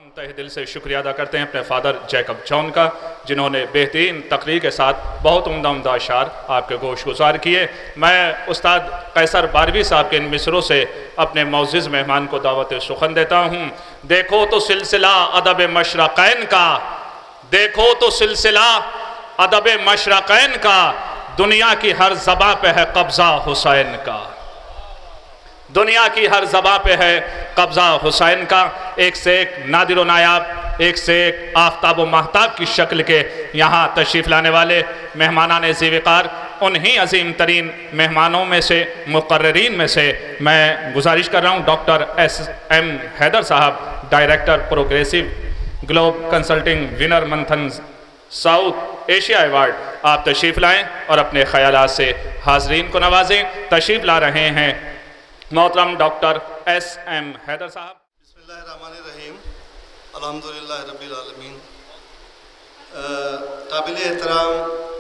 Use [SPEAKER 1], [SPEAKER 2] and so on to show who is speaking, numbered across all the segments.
[SPEAKER 1] हम तहे दिल से शुक्रिया अदा करते हैं अपने फादर जैकब जॉन का, जिन्होंने बेहतरीन तकरीर के साथ बहुत उम्दा अशार आपके गोश गुजार किए। मैं उस्ताद कैसर बारवी साहब के इन मिसरों से अपने मौज़िज़ मेहमान को दावत सुखन देता हूँ। देखो तो सिलसिला अदब मशरक़ैन का, देखो तो सिलसिला अदब मशरक़ैन का, दुनिया की हर ज़बां पे है कब्ज़ा हुसैन का, दुनिया की हर ज़बां पे है कब्ज़ा हुसैन का। एक से एक नादिर व नायाब, एक से एक आफ्ताब व महताब की शक्ल के यहाँ तशरीफ़ लाने वाले मेहमानान ज़ीवकार, उन्हीं अजीम तरीन मेहमानों में से, मुक़र्ररीन में से मैं गुजारिश कर रहा हूँ डॉक्टर SM हैदर साहब, director progressive globe consulting, winner मंथन साउथ एशिया अवार्ड, आप तशरीफ़ लाएँ और अपने ख़यालात से हाज़रीन को नवाजें। तशरीफ़ ला रहे हैं मोहतरम डॉक्टर SM हैदर साहब।
[SPEAKER 2] बिस्मिल्लाहिर्रहमानिर्रहीम, अल्हम्दुलिल्लाह रब्बिल आलमीन। काबिल एहतराम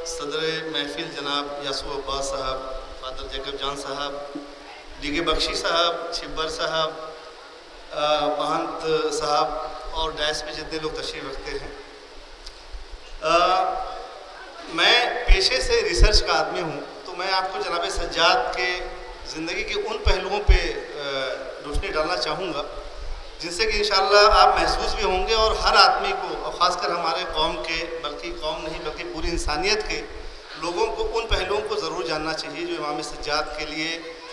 [SPEAKER 2] सदर महफिल जनाब यासूब अब्बास साहब, फादर जैकब जॉन साहब, डीके बख्शी साहब, छिब्बर साहब, महंत साहब और डैश पे जितने लोग तशरीफ़ रखते हैं, मैं पेशे से रिसर्च का आदमी हूँ, तो मैं आपको जनाब सज्जाद के ज़िंदगी के उन पहलुओं पे रोशनी डालना चाहूँगा जिनसे कि इंशाअल्लाह आप महसूस भी होंगे और हर आदमी को, और ख़ासकर हमारे कौम के, बल्कि कौम नहीं बल्कि पूरी इंसानियत के लोगों को उन पहलुओं को ज़रूर जानना चाहिए जो इमाम सज्जाद के लिए,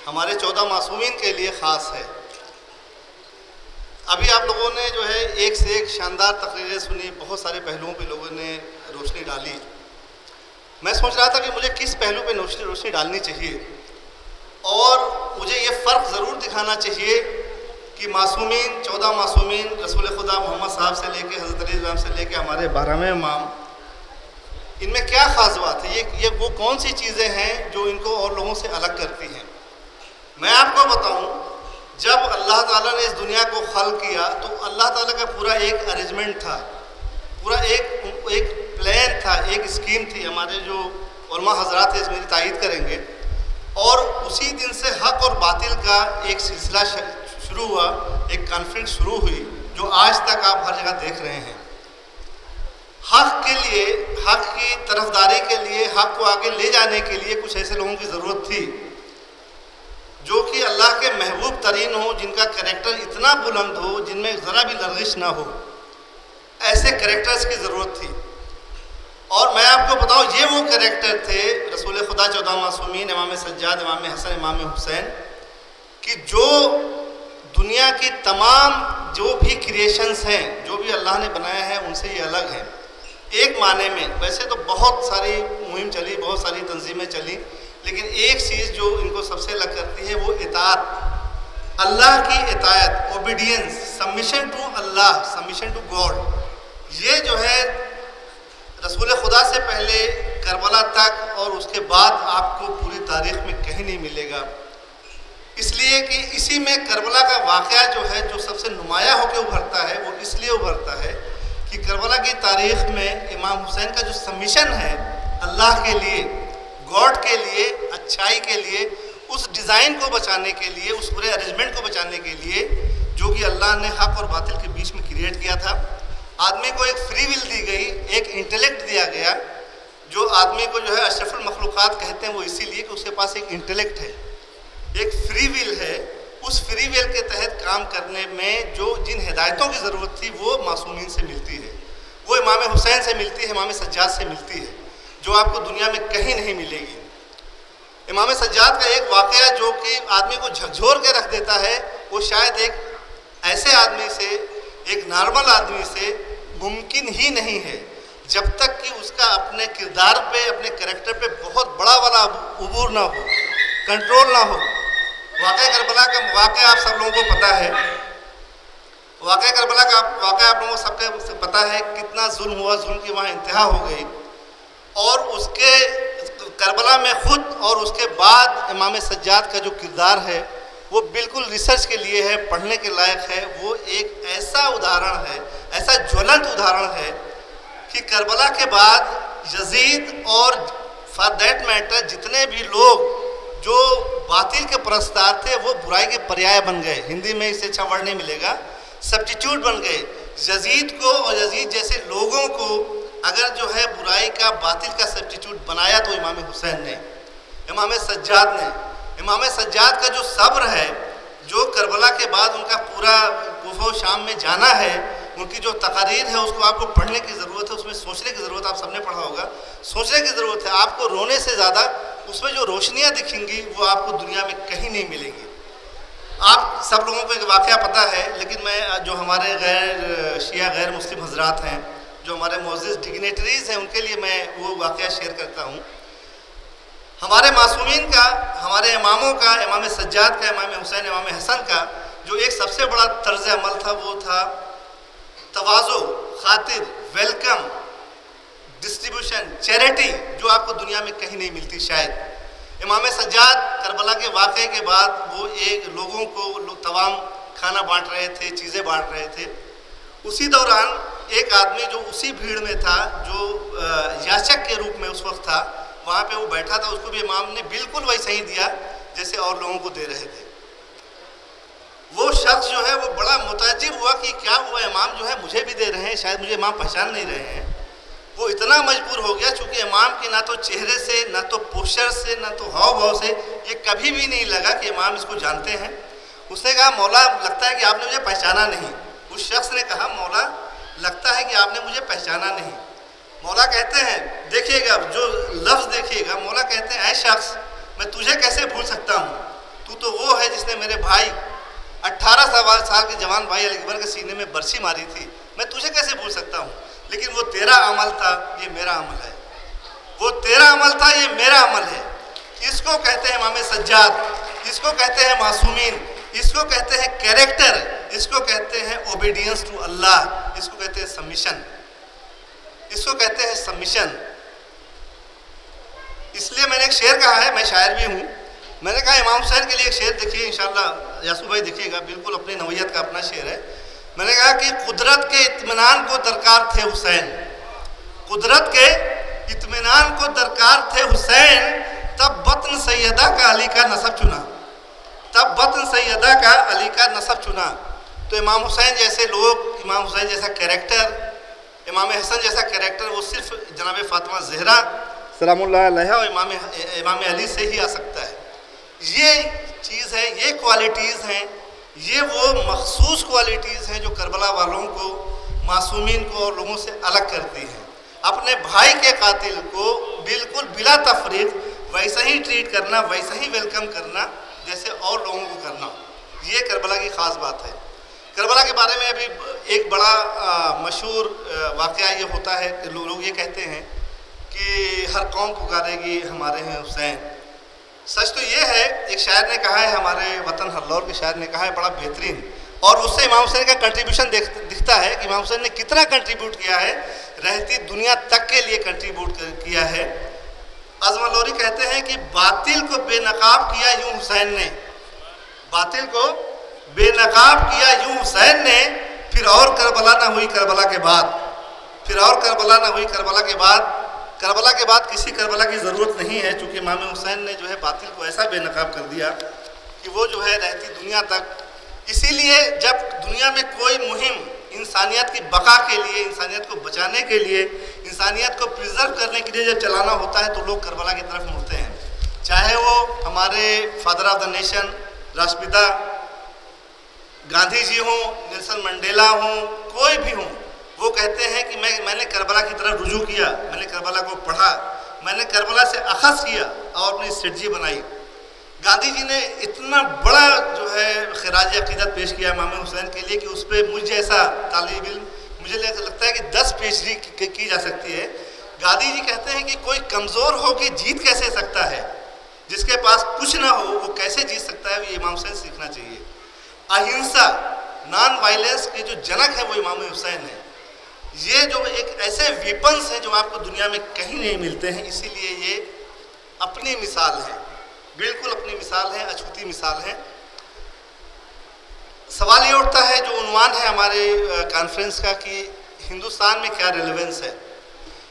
[SPEAKER 2] हमारे 14 मासूमीन के लिए ख़ास है। अभी आप लोगों ने जो है एक से एक शानदार तकरीरें सुनी, बहुत सारे पहलुओं पे लोगों ने रोशनी डाली। मैं सोच रहा था कि मुझे किस पहलू पे रोशनी डालनी चाहिए, और मुझे ये फ़र्क ज़रूर दिखाना चाहिए कि मासूमीन, 14 मासूमीन, रसूल खुदा मोहम्मद साहब से लेके हज़रत अली इस्लाम से लेके हमारे 12वें इमाम, इनमें क्या ख़ास बात है, ये वो कौन सी चीज़ें हैं जो इनको और लोगों से अलग करती हैं। मैं आपको बताऊं, जब अल्लाह ताला ने इस दुनिया को खल्क़ किया तो अल्लाह ताला का पूरा एक अरेंजमेंट था, पूरा एक प्लान था, एक स्कीम थी। हमारे जो उलमा हज़रात हैं मेरी तायीद करेंगे, और उसी दिन से हक़ और बातिल का एक सिलसिला शुरू हुआ, एक कॉन्फ्लिक्ट शुरू हुई जो आज तक आप हर जगह देख रहे हैं। हक़ के लिए, हक़ की तरफदारी के लिए, हक़ को आगे ले जाने के लिए कुछ ऐसे लोगों की ज़रूरत थी जो कि अल्लाह के महबूब तरीन हो, जिनका कैरेक्टर इतना बुलंद हो, जिनमें ज़रा भी लर्जिश ना हो, ऐसे कैरेक्टर्स की ज़रूरत थी। और मैं आपको बताऊं, ये वो कैरेक्टर थे रसूल खुदा 14 मासूमीन, इमाम सज्जाद, इमाम हसन, इमाम हुसैन, कि जो दुनिया की तमाम जो भी क्रिएशंस हैं, जो भी अल्लाह ने बनाया है, उनसे ये अलग हैं। एक माने में वैसे तो बहुत सारी मुहिम चली, बहुत सारी तंजीमें चली, लेकिन एक चीज़ जो इनको सबसे अलग करती है वो इताअत, अल्लाह की इताअत, obedience, submission to Allah, submission to God. ये जो है रसूल खुदा से पहले करबला तक और उसके बाद आपको पूरी तारीख़ में कहीं नहीं मिलेगा, इसलिए कि इसी में करबला का वाक़या जो है, जो सबसे नुमाया होकर उभरता है, वो इसलिए उभरता है कि करबला की तारीख़ में इमाम हुसैन का जो सबमिशन है अल्लाह के लिए, गॉड के लिए, अच्छाई के लिए, उस डिज़ाइन को बचाने के लिए, उस पूरे अरेंजमेंट को बचाने के लिए जो कि अल्लाह ने हक़ और बातिल के बीच में क्रिएट किया था। आदमी को एक फ्री विल दी गई, एक इंटेलेक्ट दिया गया, जो आदमी को जो है अशरफुल मखलूक़ात कहते हैं, वो इसीलिए कि उसके पास एक इंटेलेक्ट है, एक फ्री विल है। उस फ्री विल के तहत काम करने में जो जिन हिदायतों की ज़रूरत थी वो मासूमीन से मिलती है, वो इमाम हुसैन से मिलती है, इमाम सज्जाद से मिलती है, जो आपको दुनिया में कहीं नहीं मिलेगी। इमाम सज्जाद का एक वाक़या जो कि आदमी को झकझोर के रख देता है, वो शायद एक ऐसे आदमी से, एक नॉर्मल आदमी से मुमकिन ही नहीं है, जब तक कि उसका अपने किरदार पे, अपने कैरेक्टर पे बहुत बड़ा वाला उबूर ना हो, कंट्रोल ना हो। वाक़या करबला का वाक़या आप सब लोगों को पता है, वाक़या करबला का वाक़या आप लोगों को सबके पता है, कितना जुल्म हुआ, जुल्म की वहाँ इंतहा हो गई। और उसके करबला में ख़ुद और उसके बाद इमाम सज्जाद का जो किरदार है वो बिल्कुल रिसर्च के लिए है, पढ़ने के लायक है। वो एक ऐसा उदाहरण है, ऐसा ज्वलंत उदाहरण है कि करबला के बाद यजीद और फॉर दैट मैटर जितने भी लोग जो बातिल के परस्तार थे, वो बुराई के पर्याय बन गए। हिंदी में इससे अच्छा वर्ड नहीं मिलेगा, सब्स्टिट्यूट बन गए। यजीद को और यजीद जैसे लोगों को अगर जो है बुराई का बातिल का सब्स्टिट्यूट बनाया तो इमाम हुसैन ने, इमाम सज्जाद ने। इमाम सज्जाद का जो सब्र है, जो करबला के बाद उनका पूरा कुफा शाम में जाना है, उनकी जो तकारीर है उसको आपको पढ़ने की ज़रूरत है, उसमें सोचने की ज़रूरत है। आप सबने पढ़ा होगा, सोचने की ज़रूरत है। आपको रोने से ज़्यादा उसमें जो रोशनियाँ दिखेंगी वो आपको दुनिया में कहीं नहीं मिलेंगी। आप सब लोगों को एक वाक़या पता है, लेकिन मैं जो हमारे गैर शिया गैर मुस्लिम हजरात हैं, जो हमारे मोअज़्ज़िज़ डिग्नेटरीज़ हैं, उनके लिए मैं वो वाक़या शेयर करता हूँ। हमारे मासूमीन का, हमारे इमामों का, इमाम सज्जाद का, इमाम हुसैन, इमाम हसन का जो एक सबसे बड़ा तर्ज अमल था वो था तवाज़ो, खातिर, वेलकम, डिस्ट्रीब्यूशन, चैरिटी, जो आपको दुनिया में कहीं नहीं मिलती शायद। इमाम सज्जाद करबला के वाक़े के बाद वो एक लोगों को तमाम खाना बांट रहे थे, चीज़ें बांट रहे थे। उसी दौरान एक आदमी जो उसी भीड़ में था, जो याचक के रूप में उस वक्त था, वहाँ पे वो बैठा था, उसको भी इमाम ने बिल्कुल वैसे ही दिया जैसे और लोगों को दे रहे थे। वो शख्स जो है वो बड़ा मुताज्जिब हुआ कि क्या हुआ, इमाम जो है मुझे भी दे रहे हैं, शायद मुझे इमाम पहचान नहीं रहे हैं। वो इतना मजबूर हो गया, चूँकि इमाम के ना तो चेहरे से, ना तो पोस्चर से, ना तो हाव भाव से ये कभी भी नहीं लगा कि इमाम इसको जानते हैं। उसने कहा, मौला लगता है कि आपने मुझे पहचाना नहीं। उस शख्स ने कहा, मौला लगता है कि आपने मुझे पहचाना नहीं। मौला कहते हैं, देखिएगा जो लफ्ज़ देखिएगा, मौला कहते हैं, ऐ शख्स मैं तुझे कैसे भूल सकता हूँ, तू तो वो है जिसने मेरे भाई 18 साल के जवान भाई अली अकबर के सीने में बरसी मारी थी, मैं तुझे कैसे भूल सकता हूँ। लेकिन वो तेरा अमल था, ये मेरा अमल है। वो तेरा अमल था, ये मेरा अमल है। इसको कहते हैं इमाम सज्जाद, इसको कहते हैं मासूमीन, इसको कहते हैं कैरेक्टर, इसको कहते हैं ओबीडियंस टू अल्लाह, इसको कहते हैं सबमिशन, इसको कहते हैं सबमिशन। इसलिए मैंने एक शेर कहा है, मैं शायर भी हूँ। मैंने कहा इमाम हुसैन के लिए एक शेर देखिए, इंशाअल्लाह यासू भाई देखिएगा, बिल्कुल अपनी नौयत का अपना शेर है। मैंने कहा कि कुदरत के इत्मीनान को दरकार थे हुसैन, कुदरत के इत्मीनान को दरकार थे हुसैन, तब बतन सैयदा का अली का नसब चुना, तब बतन सैयदा का अली का नसब चुना। तो इमाम हुसैन जैसे लोग, इमाम हुसैन जैसा कैरेक्टर, इमाम हसन जैसा कैरेक्टर वो सिर्फ जनाब फ़ातिमा ज़हरा सलामुल्लाह अलैहा और इमाम अली से ही आ सकता है। ये चीज़ है, ये क्वालिटीज़ हैं, ये वो मखसूस क्वालिटीज़ हैं जो करबला वालों को, मासूमीन को और लोगों से अलग करती हैं। अपने भाई के कातिल को बिल्कुल बिला तफरीक वैसा ही ट्रीट करना, वैसा ही वेलकम करना जैसे और लोगों को करना, ये करबला की ख़ास बात है। करबला के बारे में अभी एक बड़ा मशहूर वाक़या ये होता है कि लोग ये कहते हैं कि हर कौम पुकारेगी हमारे हैं हुसैन। सच तो ये है, एक शायर ने कहा है, हमारे वतन हल्लौर के शायर ने कहा है बड़ा बेहतरीन, और उससे इमाम हुसैन का कंट्रीब्यूशन दिखता है कि इमाम हुसैन ने कितना कंट्रीब्यूट किया है, रहती दुनिया तक के लिए कंट्रीब्यूट किया है। अज़म लोरी कहते हैं कि बातिल को बेनकाब किया यूँ हुसैन ने, बातिल को बेनकाब किया यूँ हुसैन ने, फिर और करबला ना हुई करबला के बाद, फिर और करबला ना हुई करबला के बाद। करबला के बाद किसी करबला की ज़रूरत नहीं है, चूँकि इमाम हुसैन ने जो है बातिल को ऐसा बेनकाब कर दिया कि वो जो है रहती दुनिया तक। इसीलिए जब दुनिया में कोई मुहिम इंसानियत की बका के लिए, इंसानियत को बचाने के लिए, इंसानियत को प्रिजर्व करने के लिए जब चलाना होता है तो लोग करबला की तरफ मुड़ते हैं। चाहे वो हमारे फादर ऑफ द नेशन राष्ट्रपिता गांधी जी हों, नेल्सन मंडेला हों, कोई भी हों, वो कहते हैं कि मैंने करबला की तरफ रुजू किया, मैंने करबला को पढ़ा, मैंने करबला से अखज़ किया और अपनी स्ट्रेटजी बनाई। गांधी जी ने इतना बड़ा जो है खराज अक़ीदत पेश किया इमाम हुसैन के लिए कि उस पर मुझ जैसा तालिब इल्म, मुझे लगता है कि 10 PhD की जा सकती है। गांधी जी कहते हैं कि कोई कमज़ोर हो के जीत कैसे सकता है, जिसके पास कुछ ना हो वो कैसे जीत सकता है, ये इमाम हुसैन सीखना चाहिए। अहिंसा, नॉन वायलेंस के जो जनक है वो इमाम हुसैन है। ये जो एक ऐसे वेपन्स हैं जो आपको दुनिया में कहीं नहीं मिलते हैं, इसीलिए ये अपनी मिसाल है, बिल्कुल अपनी मिसाल है, अछूती मिसाल है। सवाल ये उठता है, जो उन्वान है हमारे कॉन्फ्रेंस का, कि हिंदुस्तान में क्या रेलेवेंस है।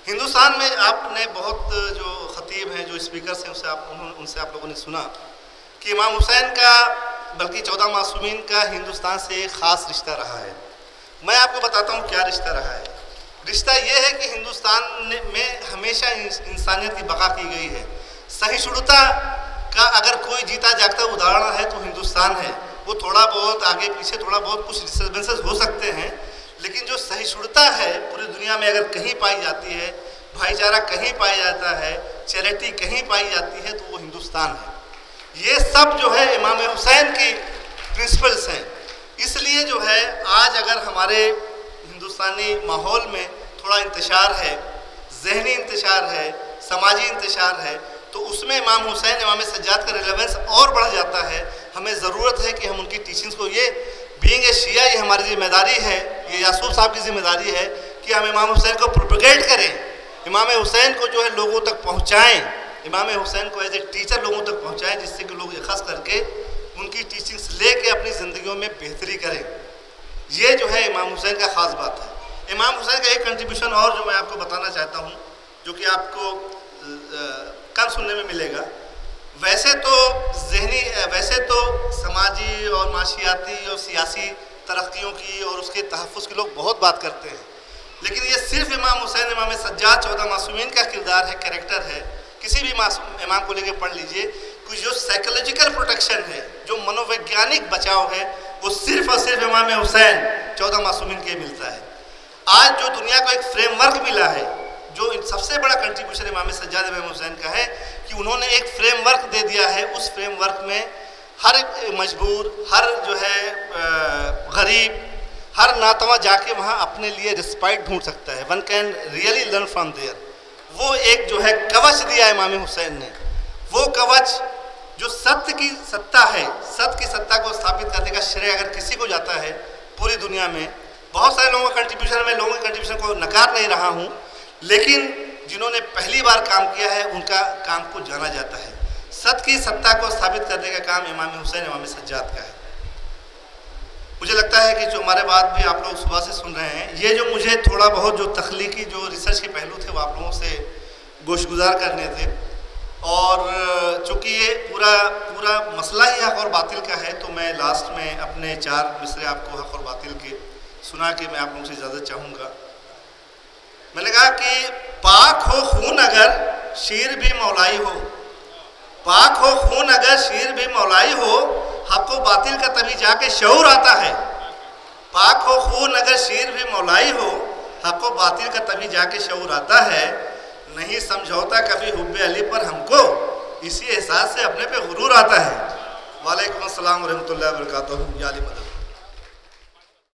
[SPEAKER 2] हिंदुस्तान में आपने बहुत जो ख़तीब हैं, जो स्पीकर्स हैं, उनसे आप लोगों ने सुना कि इमाम हुसैन का, बल्कि 14 मासूमीन का हिंदुस्तान से एक ख़ास रिश्ता रहा है। मैं आपको बताता हूँ क्या रिश्ता रहा है। रिश्ता ये है कि हिंदुस्तान में हमेशा इंसानियत की बका की गई है। सहिष्णुता का अगर कोई जीता जागता उदाहरण है तो हिंदुस्तान है। वो थोड़ा बहुत आगे पीछे थोड़ा बहुत कुछ डिस्टर्बेंसेस हो सकते हैं, लेकिन जो सहिष्णुता है पूरी दुनिया में अगर कहीं पाई जाती है, भाईचारा कहीं पाया जाता है, चैरिटी कहीं पाई जाती है, तो वो हिंदुस्तान है। ये सब जो है इमाम हुसैन की प्रिंसिपल्स हैं। इसलिए जो है आज अगर हमारे हिंदुस्तानी माहौल में थोड़ा इंतशार है, जहनी इंतशार है, समाजी इंतशार है, तो उसमें इमाम हुसैन, इमाम सज्जाद का रिलेवेंस और बढ़ जाता है। हमें ज़रूरत है कि हम उनकी टीचिंग्स को, ये बीइंग ए शिया, ये हमारी जिम्मेदारी है, ये यासूब साहब की जिम्मेदारी है कि हम इमाम हुसैन को प्रोपेगेट करें, इमाम हुसैन को जो है लोगों तक पहुँचाएँ, इमाम हुसैन को एज ए टीचर लोगों तक पहुँचाएँ, जिससे कि लोग ख़ास करके उनकी टीचिंग्स लेके अपनी ज़िंदगियों में बेहतरी करें। ये जो है इमाम हुसैन का ख़ास बात है। इमाम हुसैन का एक कंट्रीब्यूशन और जो मैं आपको बताना चाहता हूँ, जो कि आपको कम सुनने में मिलेगा। वैसे तो समाजी और माशियाती और सियासी तरक्कियों की और उसके तहफ़्फ़ुज़ की लोग बहुत बात करते हैं, लेकिन ये सिर्फ इमाम हुसैन, इमाम सज्जाद 14 मासूमीन का किरदार है, कैरेक्टर है। किसी भी इमाम को लेके पढ़ लीजिए, कुछ जो साइकोलॉजिकल प्रोटेक्शन है, जो मनोवैज्ञानिक बचाव है, वो सिर्फ और सिर्फ इमाम हुसैन 14 मासूमीन के मिलता है। आज जो दुनिया को एक फ्रेमवर्क मिला है, जो सबसे बड़ा कंट्रीब्यूशन इमाम सज्जाद इमाम हुसैन का है कि उन्होंने एक फ्रेमवर्क दे दिया है। उस फ्रेमवर्क में हर मजबूर, हर जो है गरीब, हर नातवा जाके वहाँ अपने लिए रिस्पाइट ढूंढ सकता है। One can really learn from there. वो एक जो है कवच दिया इमाम हुसैन ने। वो कवच जो सत्य की सत्ता है, सत्य की सत्ता को स्थापित करने का श्रेय अगर किसी को जाता है पूरी दुनिया में, बहुत सारे लोगों का कंट्रीब्यूशन, मैं लोगों के कंट्रीब्यूशन को नकार नहीं रहा हूँ, लेकिन जिन्होंने पहली बार काम किया है उनका काम को जाना जाता है। सत्य की सत्ता को स्थापित करने का काम इमाम हुसैन, इमाम सज्जाद का है। मुझे लगता है कि जो हमारे बात भी आप लोग सुबह से सुन रहे हैं, ये जो मुझे थोड़ा बहुत जो तख्लीकी जो रिसर्च के पहलू थे वो आप लोगों से गोशगुजार करने थे, और चूँकि ये पूरा मसला ही हक़ और बातिल का है, तो मैं लास्ट में अपने 4 मिसरे आपको हक़ और बातिल के सुना के मैं आप लोगों से इजाज़त चाहूँगा। मैंने कहा कि पाक हो खून अगर शीर भी मौलाई हो, पाक हो खून अगर शीर भी मौलाई हो, हक़ व बातिल का तभी जाके शऊर आता है। पाक हो खून अगर शीर भी मौलाई हो, हक़ व बातिल का तभी जाके शऊर आता है। नहीं समझौता कभी हुब्बे अली पर हमको, इसी एहसास से अपने पे गुरूर आता है। वालेकुम अस्सलाम व रहमतुल्लाहि व बरकातहू। या अली मदद।